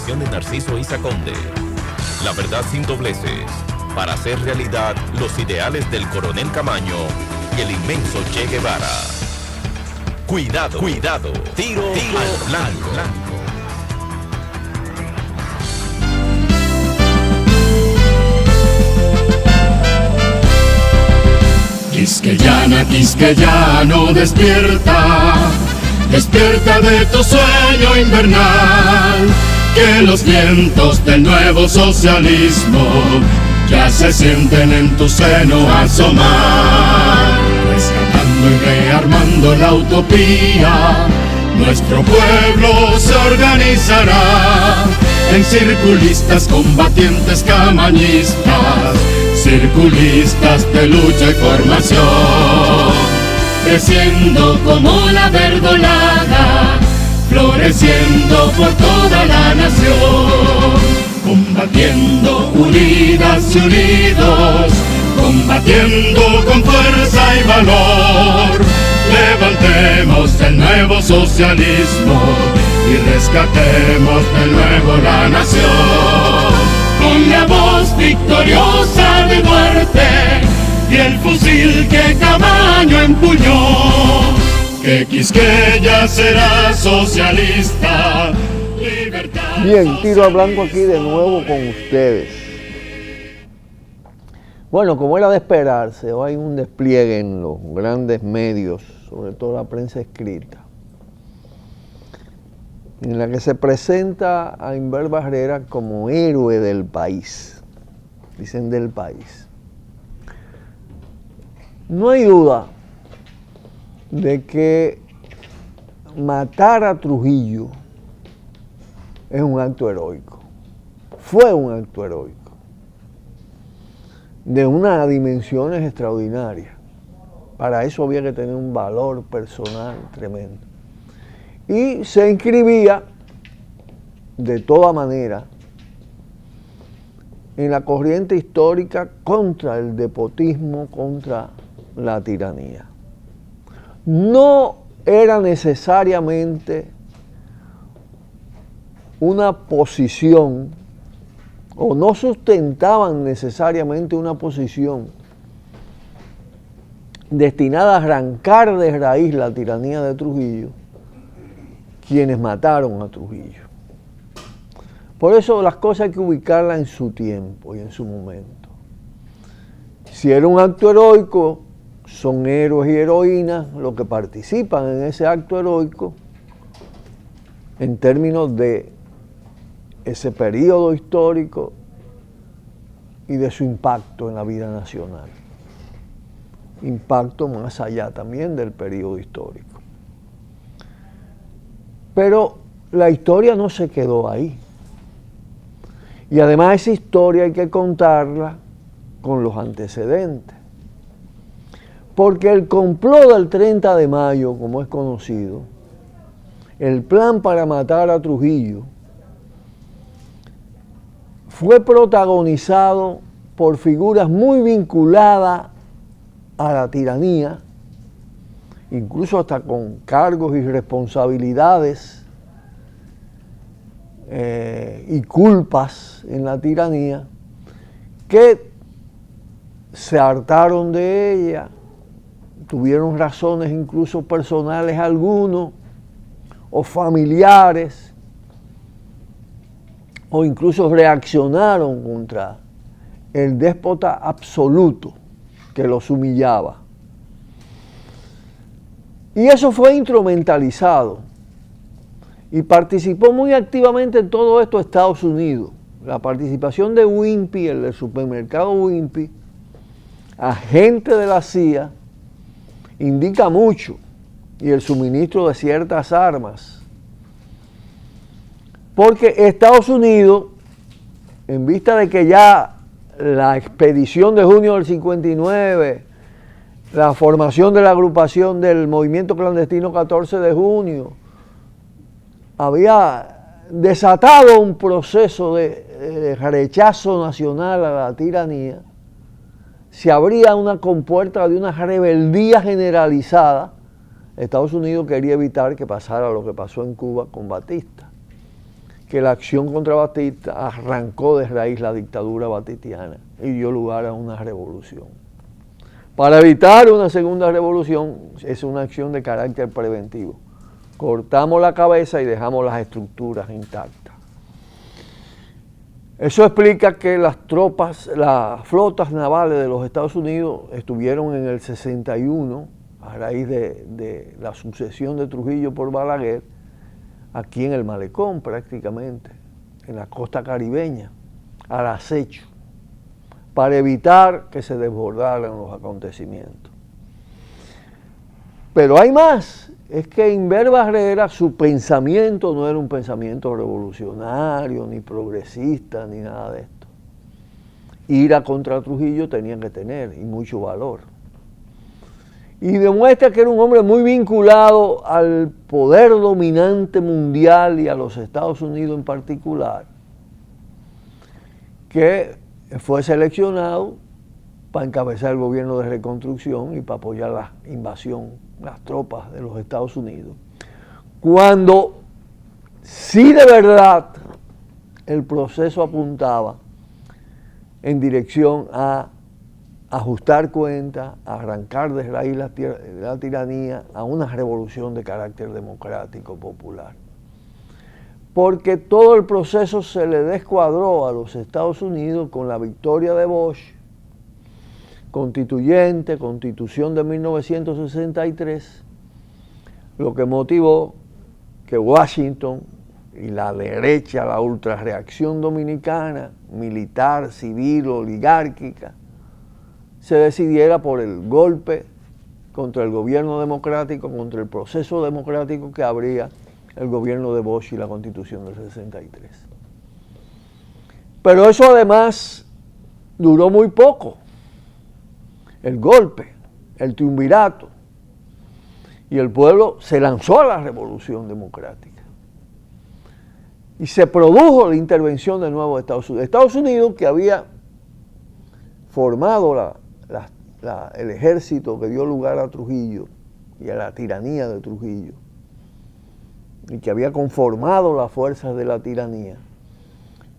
dirección de Narciso Isa Conde. La verdad sin dobleces, para hacer realidad los ideales del Coronel Camaño y el inmenso Che Guevara. Cuidado, cuidado, tiro al blanco. Quisqueyano, despierta, despierta de tu sueño invernal, que los vientos del nuevo socialismo ya se sienten en tu seno asomar, rescatando y rearmando la utopía. Nuestro pueblo se organizará en circulistas, combatientes, camañistas, circulistas de lucha y formación, creciendo como la verdolaga, floreciendo por toda la nación, combatiendo unidas y unidos, combatiendo con fuerza y valor. Levantemos el nuevo socialismo y rescatemos de nuevo la nación, con la voz victoriosa de muerte y el fusil que Camaño empuñó, que Quisqueya será socialista, libertad. Bien, tiro al blanco aquí de nuevo con ustedes. Bueno, como era de esperarse, hoy hay un despliegue en los grandes medios, sobre todo la prensa escrita, en la que se presenta a Inver Barrera como héroe del país, dicen del país. No hay duda de que matar a Trujillo es un acto heroico, fue un acto heroico, de unas dimensiones extraordinarias. Para eso había que tener un valor personal tremendo. Y se inscribía de toda manera en la corriente histórica contra el despotismo, contra la tiranía. No era necesariamente una posición, o no sustentaban necesariamente una posición destinada a arrancar de raíz la tiranía de Trujillo, quienes mataron a Trujillo. Por eso las cosas hay que ubicarlas en su tiempo y en su momento. Si era un acto heroico, son héroes y heroínas los que participan en ese acto heroico en términos de ese periodo histórico y de su impacto en la vida nacional. Impacto más allá también del periodo histórico. Pero la historia no se quedó ahí. Y además esa historia hay que contarla con los antecedentes. Porque el complot del 30 de mayo, como es conocido, el plan para matar a Trujillo, fue protagonizado por figuras muy vinculadas a la tiranía, incluso hasta con cargos y responsabilidades y culpas en la tiranía, que se hartaron de ella, tuvieron razones incluso personales algunos, o familiares, o incluso reaccionaron contra el déspota absoluto que los humillaba. Y eso fue instrumentalizado y participó muy activamente en todo esto Estados Unidos. La participación de Wimpy, el del supermercado Wimpy, agente de la CIA, indica mucho, y el suministro de ciertas armas. Porque Estados Unidos, en vista de que ya la expedición de junio del 59, la formación de la agrupación del movimiento clandestino 14 de junio, había desatado un proceso de rechazo nacional a la tiranía, se abría una compuerta de una rebeldía generalizada. Estados Unidos quería evitar que pasara lo que pasó en Cuba con Batista, que la acción contra Batista arrancó de raíz la dictadura batistiana y dio lugar a una revolución. Para evitar una segunda revolución es una acción de carácter preventivo. Cortamos la cabeza y dejamos las estructuras intactas. Eso explica que las flotas navales de los Estados Unidos estuvieron en el 61, a raíz de la sucesión de Trujillo por Balaguer, aquí en el malecón prácticamente, en la costa caribeña, al acecho, para evitar que se desbordaran los acontecimientos. Pero hay más, es que Inver Barrera, su pensamiento no era un pensamiento revolucionario, ni progresista, ni nada de esto. Ira contra Trujillo tenía que tener, y mucho valor. Y demuestra que era un hombre muy vinculado al poder dominante mundial y a los Estados Unidos en particular, que fue seleccionado para encabezar el gobierno de reconstrucción y para apoyar la invasión, las tropas de los Estados Unidos, cuando sí de verdad el proceso apuntaba en dirección a ajustar cuentas, a arrancar de raíz la tiranía, a una revolución de carácter democrático popular. Porque todo el proceso se le descuadró a los Estados Unidos con la victoria de Bush, constituyente, constitución de 1963, lo que motivó que Washington y la derecha, la ultrarreacción dominicana, militar, civil, oligárquica, se decidiera por el golpe contra el gobierno democrático, contra el proceso democrático que abría el gobierno de Bush y la Constitución del 63. Pero eso además duró muy poco. El golpe, el triunvirato, y el pueblo se lanzó a la revolución democrática. Y se produjo la intervención de nuevo de Estados Unidos. Estados Unidos, que había formado el ejército que dio lugar a Trujillo y a la tiranía de Trujillo, y que había conformado las fuerzas de la tiranía,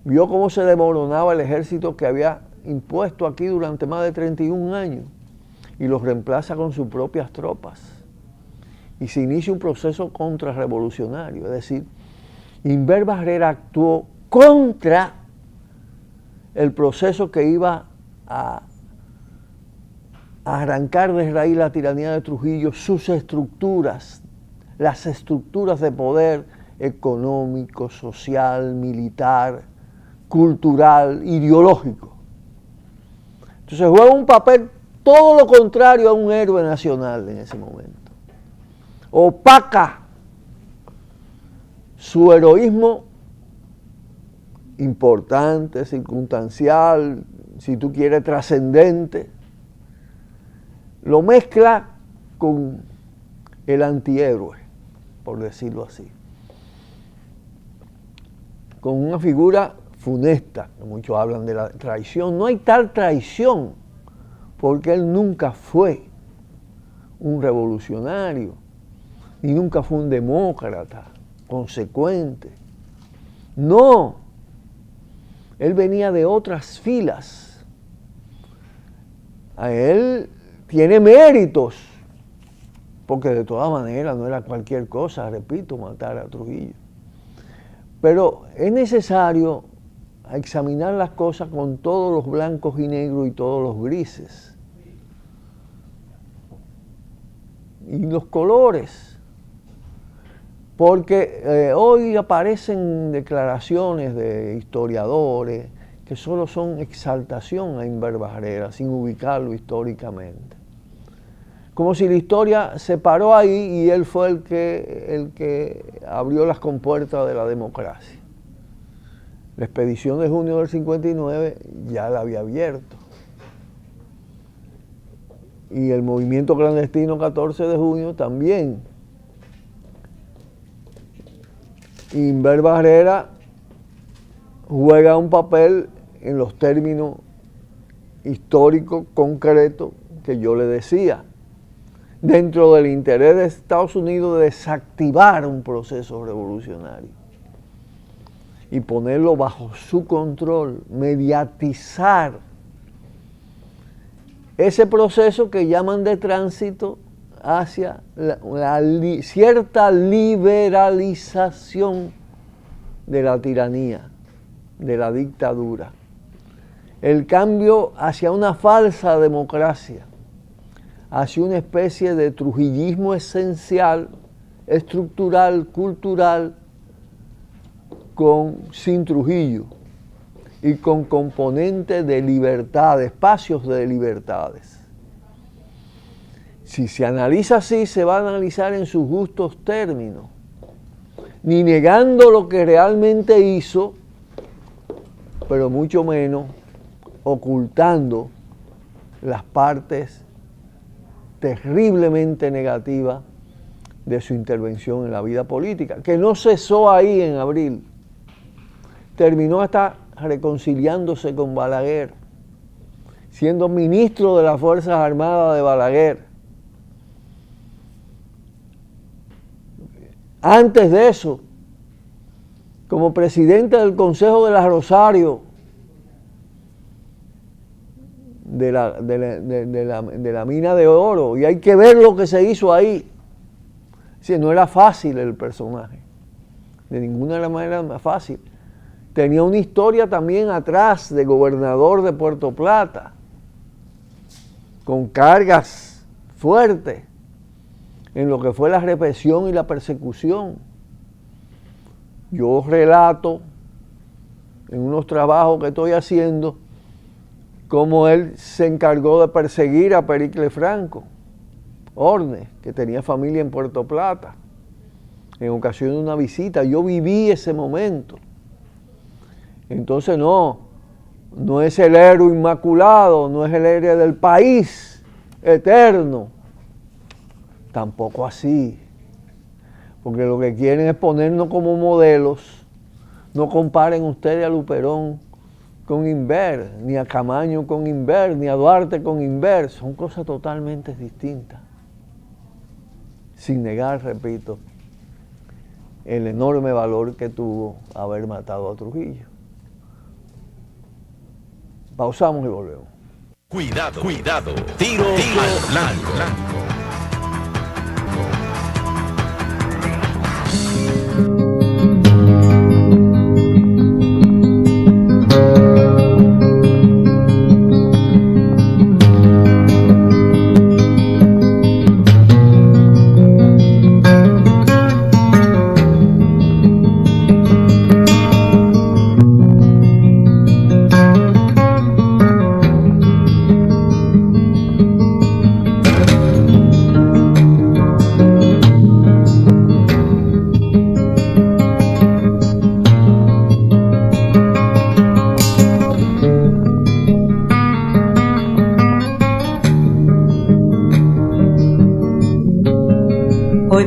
vio cómo se desmoronaba el ejército que había impuesto aquí durante más de 31 años y los reemplaza con sus propias tropas. Y se inicia un proceso contrarrevolucionario, es decir, Inver Barrera actuó contra el proceso que iba a arrancar de raíz la tiranía de Trujillo, sus estructuras, las estructuras de poder económico, social, militar, cultural, ideológico. Entonces juega un papel todo lo contrario a un héroe nacional en ese momento. Opaca su heroísmo importante, circunstancial, si tú quieres trascendente, lo mezcla con el antihéroe, por decirlo así, con una figura funesta, que muchos hablan de la traición. No hay tal traición, porque él nunca fue un revolucionario, ni nunca fue un demócrata consecuente. No, él venía de otras filas. A él tiene méritos, porque de todas maneras no era cualquier cosa, repito, matar a Trujillo. Pero es necesario examinar las cosas con todos los blancos y negros y todos los grises. Y los colores. Porque hoy aparecen declaraciones de historiadores que solo son exaltación a Inver Barrera, sin ubicarlo históricamente. Como si la historia se paró ahí y él fue el que abrió las compuertas de la democracia. La expedición de junio del 59 ya la había abierto. Y el movimiento clandestino 14 de junio también. Inver Barrera juega un papel en los términos históricos concretos que yo le decía, dentro del interés de Estados Unidos de desactivar un proceso revolucionario. y ponerlo bajo su control, mediatizar ese proceso que llaman de tránsito hacia cierta liberalización de la tiranía, de la dictadura. El cambio hacia una falsa democracia, hacia una especie de trujillismo esencial, estructural, cultural, sin Trujillo y con componentes de libertad, espacios de libertades. Si se analiza así, se va a analizar en sus justos términos, ni negando lo que realmente hizo, pero mucho menos ocultando las partes terriblemente negativas de su intervención en la vida política, que no cesó ahí en abril. Terminó hasta reconciliándose con Balaguer, siendo ministro de las Fuerzas Armadas de Balaguer. Antes de eso, como presidente del Consejo de la Rosario, de la mina de oro, y hay que ver lo que se hizo ahí. Sí, no era fácil el personaje, de ninguna manera fácil. Tenía una historia también atrás de gobernador de Puerto Plata, con cargas fuertes en lo que fue la represión y la persecución. Yo relato en unos trabajos que estoy haciendo cómo él se encargó de perseguir a Pericles Franco Ornes, que tenía familia en Puerto Plata, en ocasión de una visita. Yo viví ese momento. Entonces no es el héroe inmaculado, no es el héroe del país eterno, tampoco así, porque lo que quieren es ponernos como modelos. No comparen ustedes a Luperón con Inver, ni a Camaño con Inver, ni a Duarte con Inver, son cosas totalmente distintas, sin negar, repito, el enorme valor que tuvo haber matado a Trujillo. Pausamos y volvemos. Cuidado, cuidado. Tiro al blanco.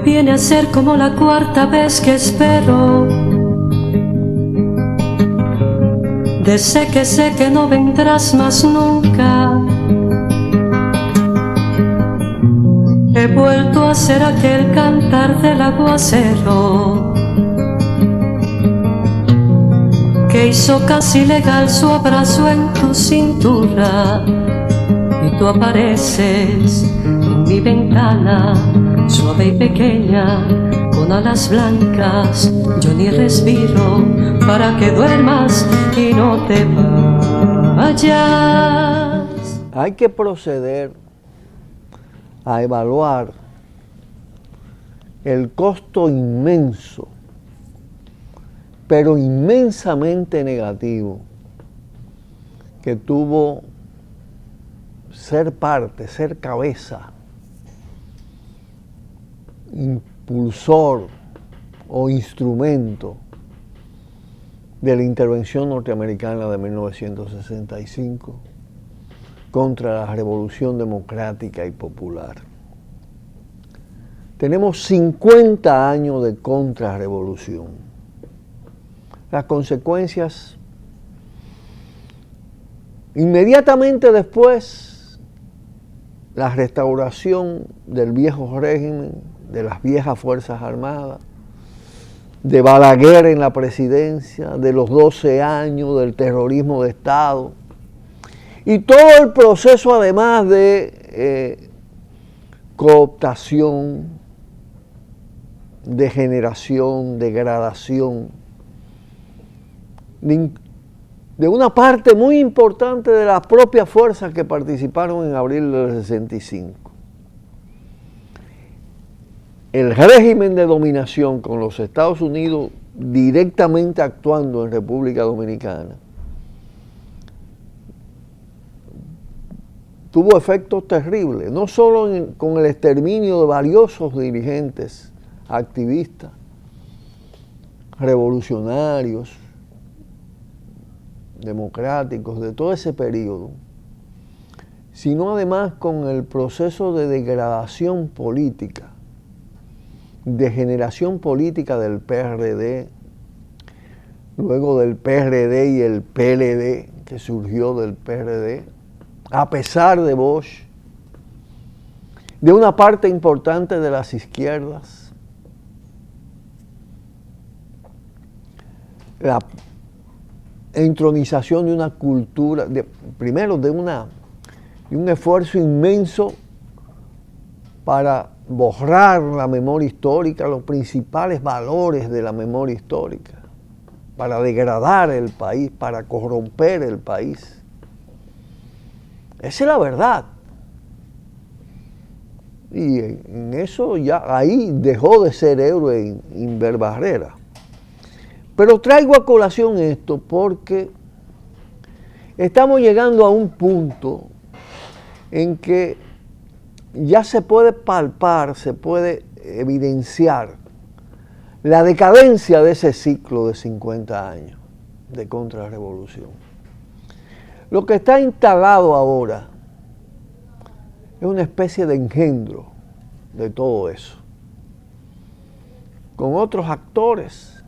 Viene a ser como la cuarta vez que espero. De sé que no vendrás más nunca. He vuelto a hacer aquel cantar del aguacero que hizo casi legal su abrazo en tu cintura. Y tú apareces en mi ventana, suave y pequeña, con alas blancas. Yo ni respiro para que duermas y no te vayas. Hay que proceder a evaluar el costo inmenso, pero inmensamente negativo, que tuvo ser parte, ser cabeza, impulsor o instrumento de la intervención norteamericana de 1965 contra la revolución democrática y popular. Tenemos 50 años de contrarrevolución. Las consecuencias, inmediatamente después, la restauración del viejo régimen, de las viejas Fuerzas Armadas, de Balaguer en la presidencia, de los 12 años, del terrorismo de Estado, y todo el proceso además de cooptación, degeneración, degradación, de una parte muy importante de las propias fuerzas que participaron en abril del 65. El régimen de dominación con los Estados Unidos directamente actuando en República Dominicana tuvo efectos terribles, no solo con el exterminio de valiosos dirigentes, activistas, revolucionarios, democráticos de todo ese periodo, sino además con el proceso de degradación política, degeneración política del PRD, luego del PRD y el PLD, que surgió del PRD, a pesar de Bosch, de una parte importante de las izquierdas, la entronización de una cultura, primero de un esfuerzo inmenso para borrar la memoria histórica, los principales valores de la memoria histórica, para degradar el país, para corromper el país. Esa es la verdad. Y en eso ya ahí dejó de ser héroe Inver Barrera. Pero traigo a colación esto porque estamos llegando a un punto en que ya se puede palpar, se puede evidenciar la decadencia de ese ciclo de 50 años de contrarrevolución. Lo que está instalado ahora es una especie de engendro de todo eso, con otros actores.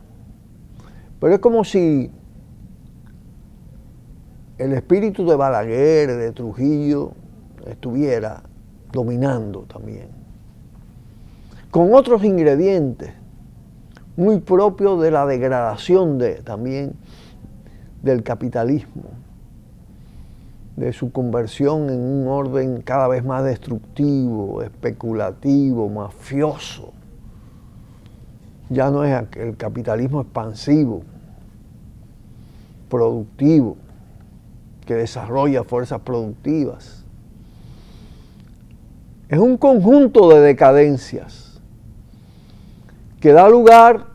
Pero es como si el espíritu de Balaguer, de Trujillo, estuviera dominando también, con otros ingredientes muy propios de la degradación también del capitalismo, de su conversión en un orden cada vez más destructivo, especulativo, mafioso. Ya no es el capitalismo expansivo, productivo, que desarrolla fuerzas productivas. Es un conjunto de decadencias que da lugar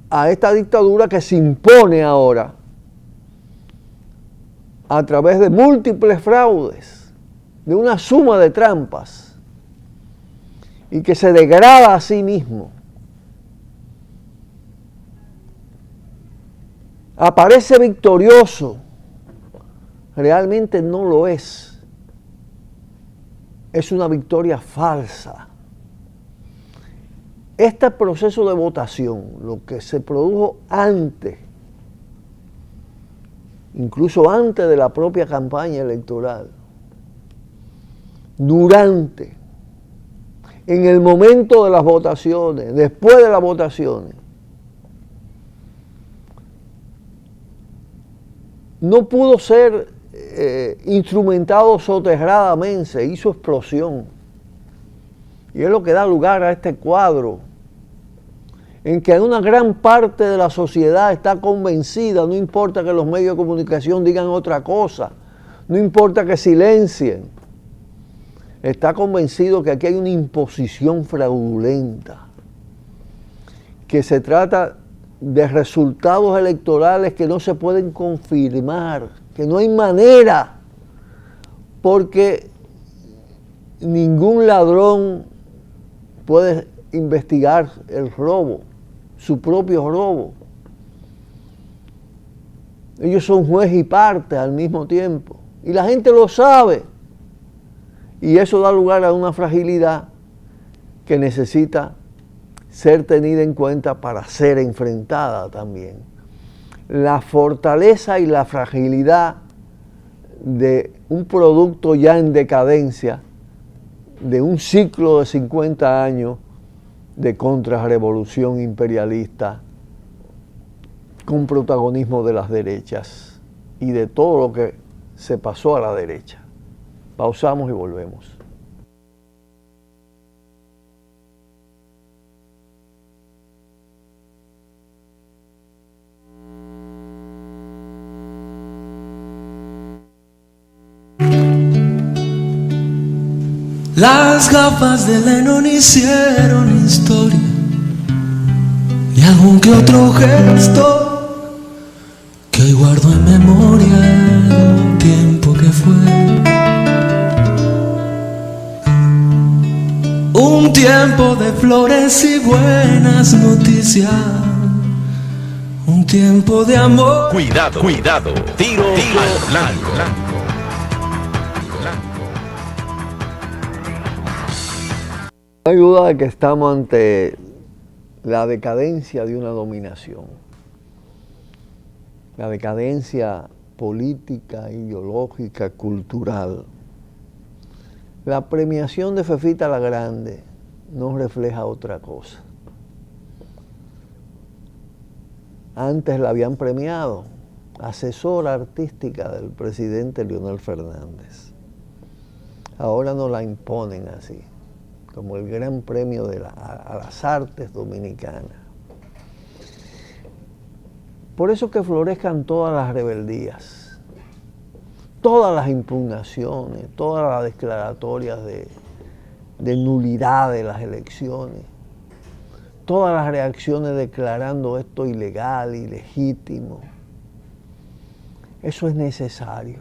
a esta dictadura que se impone ahora a través de múltiples fraudes, de una suma de trampas, y que se degrada a sí mismo. Aparece victorioso, realmente no lo es. Es una victoria falsa. Este proceso de votación, lo que se produjo antes, incluso antes de la propia campaña electoral, durante, en el momento de las votaciones, después de las votaciones, no pudo ser instrumentado soterradamente, se hizo explosión. Y es lo que da lugar a este cuadro, en que una gran parte de la sociedad está convencida, no importa que los medios de comunicación digan otra cosa, no importa que silencien, está convencido que aquí hay una imposición fraudulenta, que se trata de resultados electorales que no se pueden confirmar, que no hay manera, porque ningún ladrón puede investigar el robo, su propio robo. Ellos son juez y parte al mismo tiempo, y la gente lo sabe, y eso da lugar a una fragilidad que necesita ser tenida en cuenta para ser enfrentada también. La fortaleza y la fragilidad de un producto ya en decadencia, de un ciclo de 50 años de contrarrevolución imperialista con protagonismo de las derechas y de todo lo que se pasó a la derecha. Pausamos y volvemos. Las gafas de Lennon hicieron historia y algún que otro gesto que hoy guardo en memoria de un tiempo que fue. Un tiempo de flores y buenas noticias, un tiempo de amor. Cuidado, cuidado, tiro al blanco. No hay duda de que estamos ante la decadencia de una dominación, la decadencia política, ideológica, cultural. La premiación de Fefita la Grande no refleja otra cosa. Antes la habían premiado, asesora artística del presidente Leonel Fernández. Ahora no la imponen así, como el gran premio a las artes dominicanas. Por eso que florezcan todas las rebeldías, todas las impugnaciones, todas las declaratorias de nulidad de las elecciones, todas las reacciones declarando esto ilegal, ilegítimo. Eso es necesario,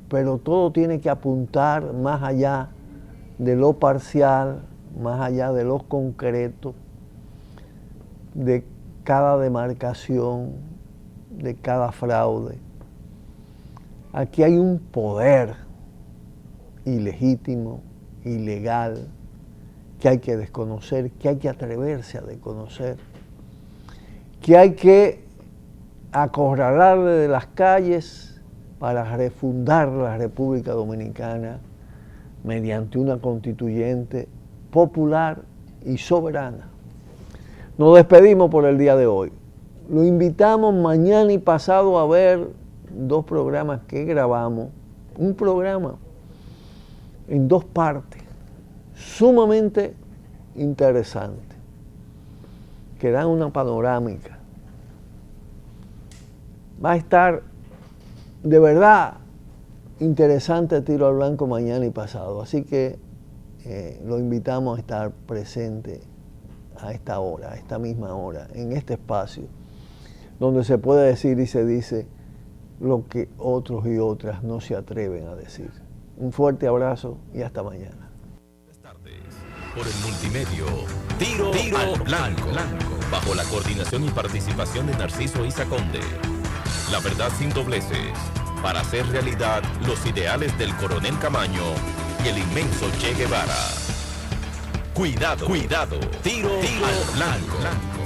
pero todo tiene que apuntar más allá de lo parcial, más allá de lo concreto, de cada demarcación, de cada fraude. Aquí hay un poder ilegítimo, ilegal, que hay que desconocer, que hay que atreverse a desconocer, que hay que acorralarle de las calles para refundar la República Dominicana mediante una constituyente popular y soberana. Nos despedimos por el día de hoy. Lo invitamos mañana y pasado a ver 2 programas que grabamos. Un programa en 2 partes, sumamente interesante, que dan una panorámica. Va a estar de verdad interesante Tiro al Blanco mañana y pasado. Así que lo invitamos a estar presente a esta hora, a esta misma hora, en este espacio, donde se puede decir y se dice lo que otros y otras no se atreven a decir. Un fuerte abrazo y hasta mañana. Por el multimedio, Tiro al Blanco, bajo la coordinación y participación de Narciso Isa Conde. La verdad sin dobleces, para hacer realidad los ideales del Coronel Camaño y el inmenso Che Guevara. Cuidado, cuidado, tiro al blanco.